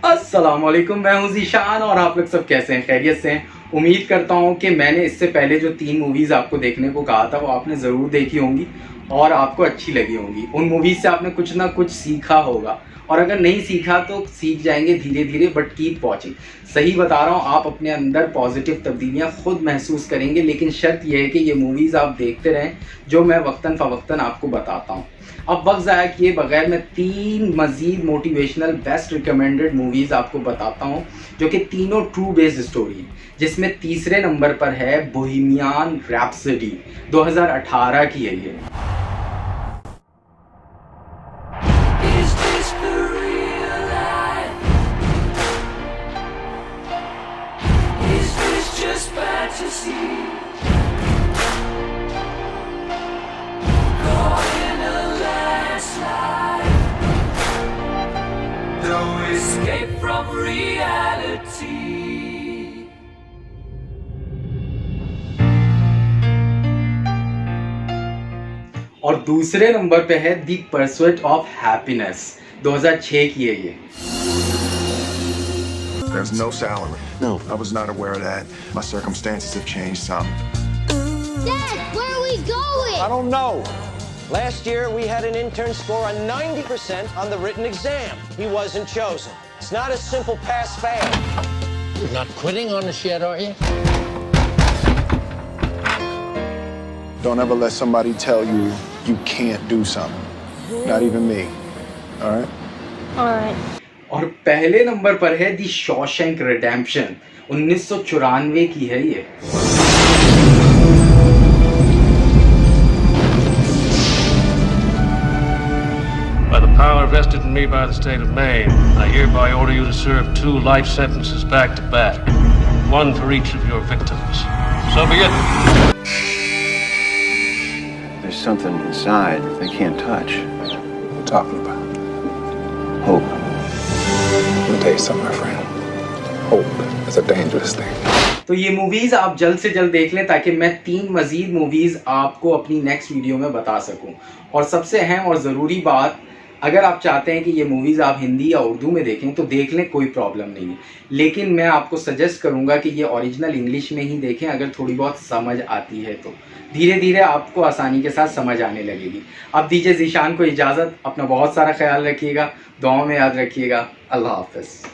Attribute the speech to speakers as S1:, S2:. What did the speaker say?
S1: अस्सलामुअलैकुम, मैं हूं ज़ीशान और आप लोग सब कैसे हैं? खैरियत से हैं? उम्मीद करता हूं कि मैंने इससे पहले जो 3 मूवीज़ आपको देखने को कहा था वो आपने ज़रूर देखी होंगी और आपको अच्छी लगी होंगी। उन मूवीज़ से आपने कुछ ना कुछ सीखा होगा और अगर नहीं सीखा तो सीख जाएंगे धीरे-धीरे, बट कीप वॉचिंग। सही बता रहा हूं, आप अपने अंदर पॉजिटिव तब्दीलियां खुद महसूस करेंगे, लेकिन शर्त यह है कि ये मूवीज़ आप देखते रहें जो मैं वक्तन फ़वक्तन आपको बताता हूं। अब वक्त ज़ाया किए बगैर मैं 3 मज़ीद मोटिवेशनल बेस्ट रिकमेंडेड मूवीज़ आपको बताता हूँ, जो कि तीनों ट्रू बेस्ड स्टोरी हैं, जिसमें तीसरे नंबर पर है बोहेमियन रैप्सडी। 2018 की है ये।
S2: Is this the real life? Is this just fantasy? Caught in a landslide. No escape from reality.
S1: और दूसरे नंबर पे है द परस्यूट ऑफ हैप्पीनेस। 2006 की है ये।
S3: There's no salary.
S4: No.
S3: I was not aware of that. My circumstances have changed some.
S5: Dad, where are we going?
S4: I don't know. Last year, we had an intern score on 90% on the written exam. He wasn't chosen. It's not a simple pass-fail.
S6: You're not quitting on us yet, are you?
S3: Don't ever let somebody tell you you can't do something. Not even me. All right?
S5: Alright.
S1: और पहले number पर है the Shawshank redemption. 1994 की है ये।
S7: By the power vested in me by the state of Maine, I hereby order you to serve 2 life sentences back to back, one for each of your victims. So be it.
S8: There's something inside they can't touch.
S3: What are you talking about?
S8: Hope.
S3: Let me tell you something, my friend. Hope is a dangerous thing.
S1: तो ये movies आप जल्द से जल्द देख लें ताकि मैं 3 मज़ीद मूवीज़ आपको अपनी नेक्स्ट वीडियो में बता सकूं। और सबसे अहम और ज़रूरी बात, अगर आप चाहते हैं कि ये मूवीज़ आप हिंदी या उर्दू में देखें तो देख लें, कोई प्रॉब्लम नहीं है, लेकिन मैं आपको सजेस्ट करूंगा कि ये ओरिजिनल इंग्लिश में ही देखें। अगर थोड़ी बहुत समझ आती है तो धीरे धीरे आपको आसानी के साथ समझ आने लगेगी। अब दीजिए ज़ीशान को इजाज़त, अपना बहुत सारा ख्याल रखिएगा, दुआओं में याद रखिएगा। अल्लाह हाफ़िज़।